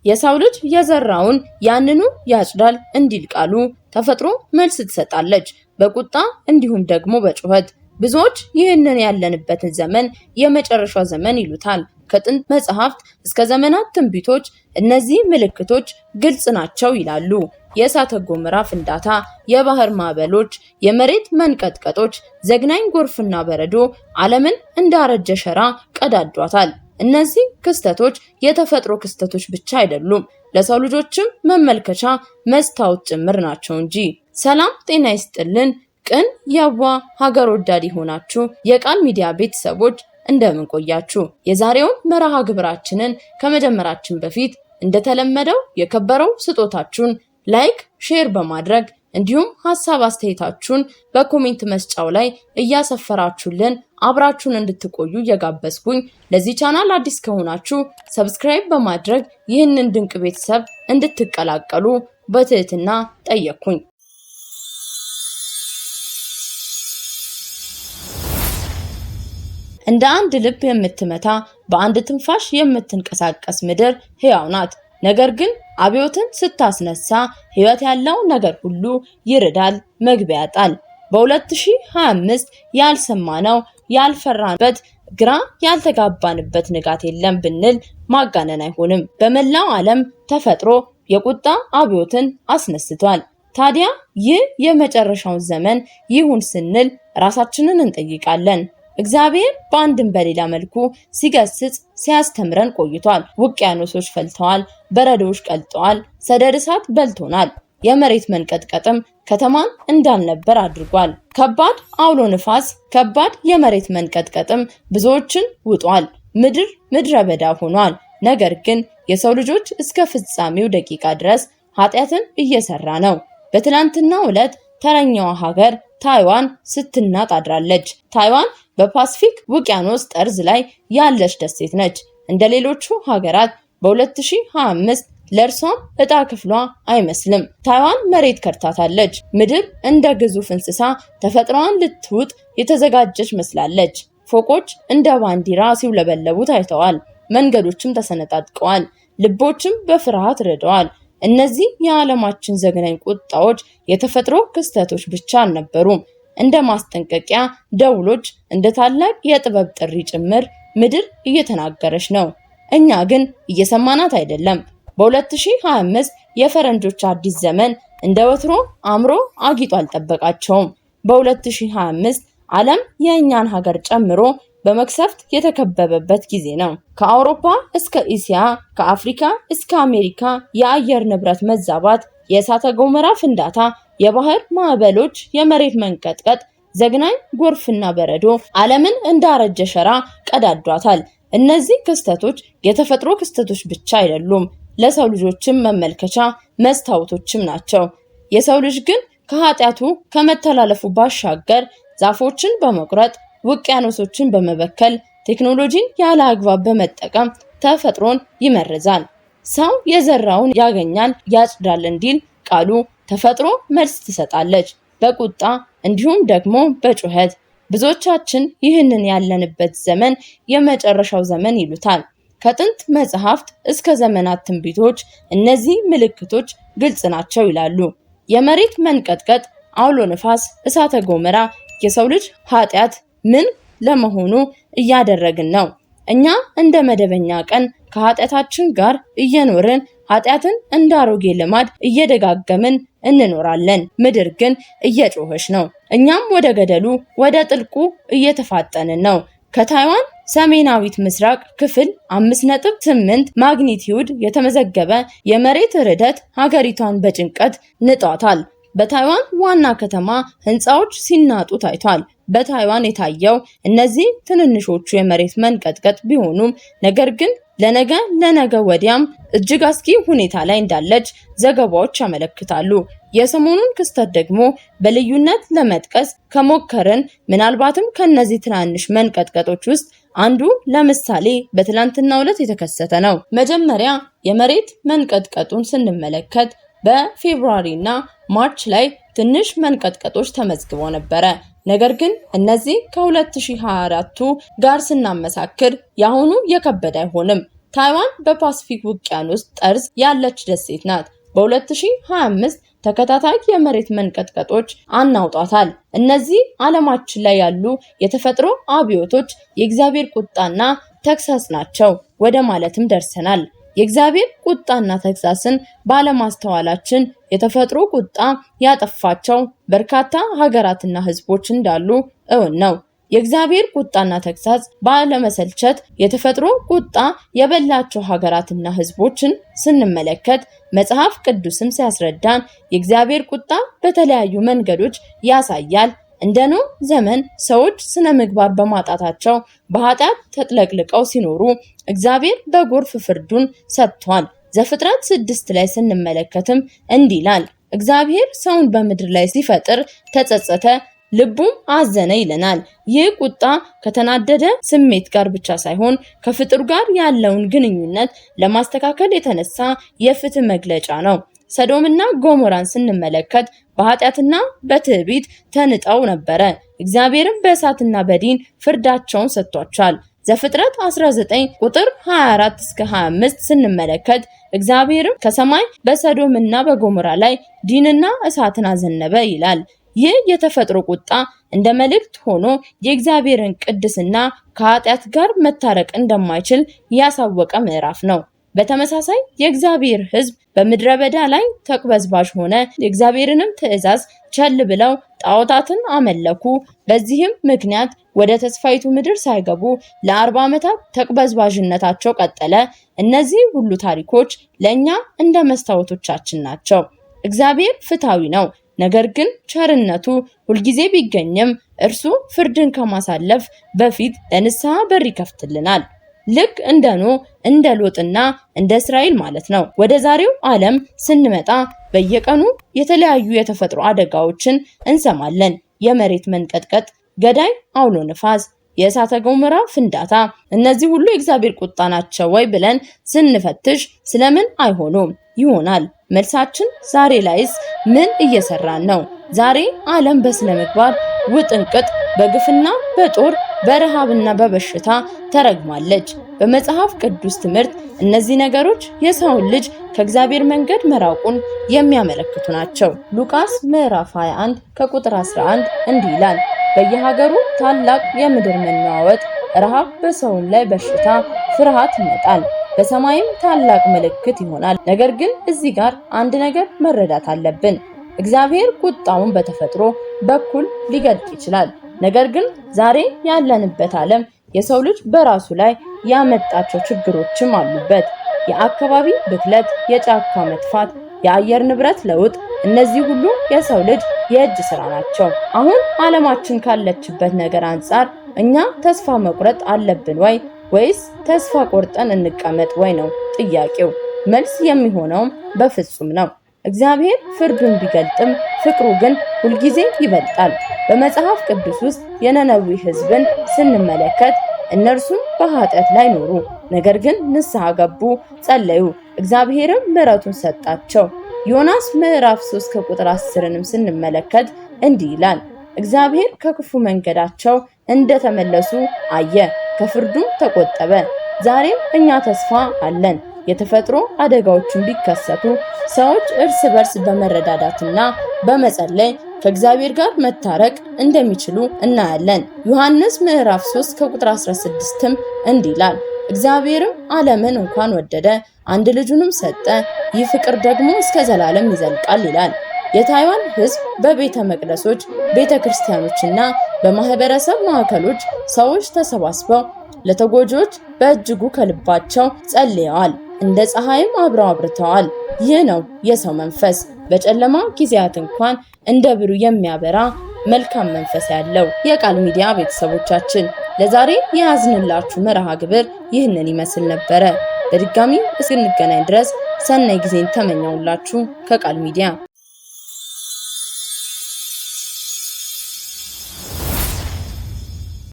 የሰው ልጅ የዘራውን ያንኑ ያጭዳል እንዲል ቃሉ ተፈጥሮ መልስ ትሰጣለች በቁጣ እንዲሁም ደግሞ በጩኸት። ብዙዎች ይህንን ያለንበትን ዘመን የመጨረሻው ዘመን ይሉታል። ከጥንት መጽሐፍት እስከ ዘመናት ትንቢቶች እነዚህ ምልክቶች ግልጽ ናቸው ይላሉ። የእሳተ ገሞራ ፍንዳታ፣ የባህር ማዕበሎች፣ የመሬት መንቀጥቀጦች፣ ዘግናኝ ጎርፍና በረዶ ዓለምን እንዳረጀ ሸራ ቀዳዷታል። እነዚህ ክስተቶች የተፈጥሮ ክስተቶች ብቻ አይደሉም፣ ለሰው ልጆችም መመልከቻ መስታወት ጭምር ናቸው እንጂ። ሰላም ጤና ይስጥልን። ቅን የዋ ሀገር ወዳድ ሆናችሁ የቃል ሚዲያ ቤተሰቦች እንደምን ቆያችሁ? የዛሬውን መርሃ ግብራችንን ከመጀመራችን በፊት እንደተለመደው የከበረው ስጦታችሁን ላይክ፣ ሼር በማድረግ እንዲሁም ሐሳብ አስተያየታችሁን በኮሜንት መስጫው ላይ እያሰፈራችሁልን አብራችሁን እንድትቆዩ እየጋበዝኩኝ ለዚህ ቻናል አዲስ ከሆናችሁ ሰብስክራይብ በማድረግ ይህንን ድንቅ ቤተሰብ እንድትቀላቀሉ በትህትና ጠየቅኩኝ። እንደ አንድ ልብ የምትመታ በአንድ ትንፋሽ የምትንቀሳቀስ ምድር ሕያው ናት። ነገር ግን አብዮትን ስታስነሳ ሕይወት ያለው ነገር ሁሉ ይርዳል፣ መግቢያ ያጣል። በ2025 ያልሰማነው ያልፈራንበት ግራ ያልተጋባንበት ንጋት የለም ብንል ማጋነን አይሆንም። በመላው ዓለም ተፈጥሮ የቁጣ አብዮትን አስነስቷል። ታዲያ ይህ የመጨረሻው ዘመን ይሁን ስንል ራሳችንን እንጠይቃለን። እግዚአብሔር በአንድም በሌላ መልኩ ሲገስጽ ሲያስተምረን ቆይቷል። ውቅያኖሶች ፈልተዋል፣ በረዶዎች ቀልጠዋል፣ ሰደድ እሳት በልቶናል። የመሬት መንቀጥቀጥም ከተማን እንዳልነበር አድርጓል። ከባድ አውሎ ንፋስ፣ ከባድ የመሬት መንቀጥቀጥም ብዙዎችን ውጧል። ምድረ በዳ ሆኗል። ነገር ግን የሰው ልጆች እስከ ፍጻሜው ደቂቃ ድረስ ኃጢአትን እየሰራ ነው። በትላንትናው ዕለት ተረኛዋ ሀገር ታይዋን ስትናጥ አድራለች። ታይዋን በፓሲፊክ ውቅያኖስ ጠርዝ ላይ ያለች ደሴት ነች። እንደ ሌሎቹ ሀገራት በ2025 ለእርሷም እጣ ክፍሏ አይመስልም። ታይዋን መሬት ከርታታለች። ምድር እንደ ግዙፍ እንስሳ ተፈጥሯን ልትውጥ የተዘጋጀች መስላለች። ፎቆች እንደ ባንዲራ ሲውለበለቡ ታይተዋል። መንገዶችም ተሰነጣጥቀዋል። ልቦችም በፍርሃት ረደዋል። እነዚህ የዓለማችን ዘግናኝ ቁጣዎች የተፈጥሮ ክስተቶች ብቻ አልነበሩም። እንደ ማስጠንቀቂያ ደውሎች፣ እንደ ታላቅ የጥበብ ጥሪ ጭምር ምድር እየተናገረች ነው። እኛ ግን እየሰማናት አይደለም። በ2025 የፈረንጆች አዲስ ዘመን እንደ ወትሮ አምሮ አጊጦ አልጠበቃቸውም። በ2025 ዓለም የእኛን ሀገር ጨምሮ በመክሰፍት የተከበበበት ጊዜ ነው። ከአውሮፓ እስከ እስያ፣ ከአፍሪካ እስከ አሜሪካ የአየር ንብረት መዛባት፣ የእሳተ ገሞራ ፍንዳታ፣ የባህር ማዕበሎች፣ የመሬት መንቀጥቀጥ፣ ዘግናኝ ጎርፍና በረዶ ዓለምን እንዳረጀ ሸራ ቀዳዷታል። እነዚህ ክስተቶች የተፈጥሮ ክስተቶች ብቻ አይደሉም፣ ለሰው ልጆችም መመልከቻ መስታወቶችም ናቸው። የሰው ልጅ ግን ከኃጢአቱ ከመተላለፉ ባሻገር ዛፎችን በመቁረጥ ውቅያኖሶችን በመበከል ቴክኖሎጂን ያለ አግባብ በመጠቀም ተፈጥሮን ይመርዛል። ሰው የዘራውን ያገኛል ያጭዳል እንዲል ቃሉ ተፈጥሮ መልስ ትሰጣለች በቁጣ እንዲሁም ደግሞ በጩኸት። ብዙዎቻችን ይህንን ያለንበት ዘመን የመጨረሻው ዘመን ይሉታል። ከጥንት መጽሐፍት እስከ ዘመናት ትንቢቶች እነዚህ ምልክቶች ግልጽ ናቸው ይላሉ። የመሬት መንቀጥቀጥ፣ አውሎ ንፋስ፣ እሳተ ገሞራ የሰው ልጅ ኃጢአት ምን ለመሆኑ እያደረግን ነው? እኛ እንደ መደበኛ ቀን ከኃጢአታችን ጋር እየኖርን ኃጢአትን እንደ አሮጌ ልማድ እየደጋገምን እንኖራለን። ምድር ግን እየጮኸች ነው። እኛም ወደ ገደሉ ወደ ጥልቁ እየተፋጠንን ነው። ከታይዋን ሰሜናዊት ምስራቅ ክፍል 5.8 ማግኒቲዩድ የተመዘገበ የመሬት ርዕደት ሀገሪቷን በጭንቀት ንጧታል። በታይዋን ዋና ከተማ ህንፃዎች ሲናጡ ታይቷል። በታይዋን የታየው እነዚህ ትንንሾቹ የመሬት መንቀጥቀጥ ቢሆኑም ነገር ግን ለነገ ወዲያም እጅግ አስጊ ሁኔታ ላይ እንዳለች ዘገባዎች ያመለክታሉ። የሰሞኑን ክስተት ደግሞ በልዩነት ለመጥቀስ ከሞከርን ምናልባትም ከነዚህ ትናንሽ መንቀጥቀጦች ውስጥ አንዱ ለምሳሌ በትላንትናው ዕለት የተከሰተ ነው። መጀመሪያ የመሬት መንቀጥቀጡን ስንመለከት በፌብሩዋሪ እና ማርች ላይ ትንሽ መንቀጥቀጦች ተመዝግበው ነበረ። ነገር ግን እነዚህ ከ2024 ጋር ስናመሳክር ያሁኑ የከበደ አይሆንም። ታይዋን በፓሲፊክ ውቅያኖስ ጠርዝ ያለች ደሴት ናት። በ2025 ተከታታይ የመሬት መንቀጥቀጦች አናውጧታል። እነዚህ ዓለማችን ላይ ያሉ የተፈጥሮ አብዮቶች የእግዚአብሔር ቁጣና ተግሳጽ ናቸው ወደ ማለትም ደርሰናል። የእግዚአብሔር ቁጣና ተግሳጽን ባለማስተዋላችን የተፈጥሮ ቁጣ ያጠፋቸው በርካታ ሀገራትና ህዝቦች እንዳሉ እውን ነው። የእግዚአብሔር ቁጣና ተግሳጽ ባለመሰልቸት የተፈጥሮ ቁጣ የበላቸው ሀገራትና ህዝቦችን ስንመለከት መጽሐፍ ቅዱስም ሲያስረዳን የእግዚአብሔር ቁጣ በተለያዩ መንገዶች ያሳያል። እንደ ኖህ ዘመን ሰዎች ስነ ምግባር በማጣታቸው በኃጢአት ተጥለቅልቀው ሲኖሩ እግዚአብሔር በጎርፍ ፍርዱን ሰጥቷል። ዘፍጥረት 6 ላይ ስንመለከትም እንዲህ ይላል፣ እግዚአብሔር ሰውን በምድር ላይ ሲፈጥር ተጸጸተ፣ ልቡም አዘነ ይለናል። ይህ ቁጣ ከተናደደ ስሜት ጋር ብቻ ሳይሆን ከፍጡር ጋር ያለውን ግንኙነት ለማስተካከል የተነሳ የፍትህ መግለጫ ነው። ሰዶምና ጎሞራን ስንመለከት በኃጢአትና በትዕቢት ተንጠው ነበረ። እግዚአብሔርም በእሳትና በዲን ፍርዳቸውን ሰጥቷቸዋል። ዘፍጥረት 19 ቁጥር 24 እስከ 25 ስንመለከት እግዚአብሔርም ከሰማይ በሰዶምና በጎሞራ ላይ ዲንና እሳትን አዘነበ ይላል። ይህ የተፈጥሮ ቁጣ እንደ መልእክት ሆኖ የእግዚአብሔርን ቅድስና ከኃጢአት ጋር መታረቅ እንደማይችል ያሳወቀ ምዕራፍ ነው። በተመሳሳይ የእግዚአብሔር ሕዝብ በምድረ በዳ ላይ ተቅበዝባዥ ሆነ። የእግዚአብሔርንም ትእዛዝ ቸል ብለው ጣዖታትን አመለኩ። በዚህም ምክንያት ወደ ተስፋይቱ ምድር ሳይገቡ ለ40 ዓመታት ተቅበዝባዥነታቸው ቀጠለ። እነዚህ ሁሉ ታሪኮች ለኛ እንደ መስታወቶቻችን ናቸው። እግዚአብሔር ፍትሃዊ ነው። ነገር ግን ቸርነቱ ሁልጊዜ ቢገኝም እርሱ ፍርድን ከማሳለፍ በፊት ለንስሐ በር ይከፍትልናል። ልክ እንደ ኖህ፣ እንደ ሎጥና እንደ እስራኤል ማለት ነው። ወደ ዛሬው ዓለም ስንመጣ በየቀኑ የተለያዩ የተፈጥሮ አደጋዎችን እንሰማለን። የመሬት መንቀጥቀጥ፣ ገዳይ አውሎ ነፋስ፣ የእሳተ ገሞራ ፍንዳታ። እነዚህ ሁሉ የእግዚአብሔር ቁጣ ናቸው ወይ ብለን ስንፈትሽ ስለምን አይሆኑም ይሆናል? መልሳችን ዛሬ ላይስ ምን እየሰራን ነው? ዛሬ ዓለም በስነ ምግባር ውጥንቅጥ፣ በግፍና በጦር በረሃብና በበሽታ ተረግማለች። በመጽሐፍ ቅዱስ ትምህርት እነዚህ ነገሮች የሰውን ልጅ ከእግዚአብሔር መንገድ መራቁን የሚያመለክቱ ናቸው። ሉቃስ ምዕራፍ 21 ከቁጥር 11 እንዲህ ይላል፣ በየሀገሩ ታላቅ የምድር መናወጥ፣ ረሃብ፣ በሰውም ላይ በሽታ፣ ፍርሃት ይመጣል። በሰማይም ታላቅ ምልክት ይሆናል። ነገር ግን እዚህ ጋር አንድ ነገር መረዳት አለብን። እግዚአብሔር ቁጣውን በተፈጥሮ በኩል ሊገልጥ ይችላል። ነገር ግን ዛሬ ያለንበት ዓለም የሰው ልጅ በራሱ ላይ ያመጣቸው ችግሮችም አሉበት። የአካባቢ ብክለት፣ የጫካ መጥፋት፣ የአየር ንብረት ለውጥ፣ እነዚህ ሁሉ የሰው ልጅ የእጅ ስራ ናቸው። አሁን ዓለማችን ካለችበት ነገር አንጻር እኛ ተስፋ መቁረጥ አለብን ወይስ ተስፋ ቆርጠን እንቀመጥ ወይ ነው ጥያቄው። መልስ የሚሆነውም በፍጹም ነው። እግዚአብሔር ፍርዱን ቢገልጥም ፍቅሩ ግን ሁልጊዜ ይበልጣል። በመጽሐፍ ቅዱስ ውስጥ የነነዌ ሕዝብን ስንመለከት እነርሱም በኃጢአት ላይ ኖሩ፣ ነገር ግን ንስሐ ገቡ፣ ጸለዩ፣ እግዚአብሔርም ምሕረቱን ሰጣቸው። ዮናስ ምዕራፍ 3 ከቁጥር 10ንም ስንመለከት እንዲህ ይላል፣ እግዚአብሔር ከክፉ መንገዳቸው እንደተመለሱ አየ፣ ከፍርዱም ተቆጠበ። ዛሬም እኛ ተስፋ አለን። የተፈጥሮ አደጋዎችን ቢከሰቱ ሰዎች እርስ በርስ በመረዳዳትና በመጸለይ ከእግዚአብሔር ጋር መታረቅ እንደሚችሉ እናያለን። ዮሐንስ ምዕራፍ 3 ከቁጥር 16ም እንዲህ ይላል፣ እግዚአብሔርም ዓለምን እንኳን ወደደ፣ አንድ ልጁንም ሰጠ፣ ይህ ፍቅር ደግሞ እስከ ዘላለም ይዘልቃል ይላል። የታይዋን ሕዝብ በቤተ መቅደሶች፣ ቤተ ክርስቲያኖችና በማህበረሰብ ማዕከሎች ሰዎች ተሰባስበው ለተጎጂዎች በእጅጉ ከልባቸው ጸልየዋል። እንደ ፀሐይም አብረው አብርተዋል። ይህ ነው የሰው መንፈስ፣ በጨለማ ጊዜያት እንኳን እንደ ብሩህ የሚያበራ መልካም መንፈስ ያለው። የቃል ሚዲያ ቤተሰቦቻችን ለዛሬ የያዝንላችሁ መርሃ ግብር ይህንን ይመስል ነበረ። በድጋሚ እስክንገናኝ ድረስ ሰናይ ጊዜን ተመኘውላችሁ ከቃል ሚዲያ።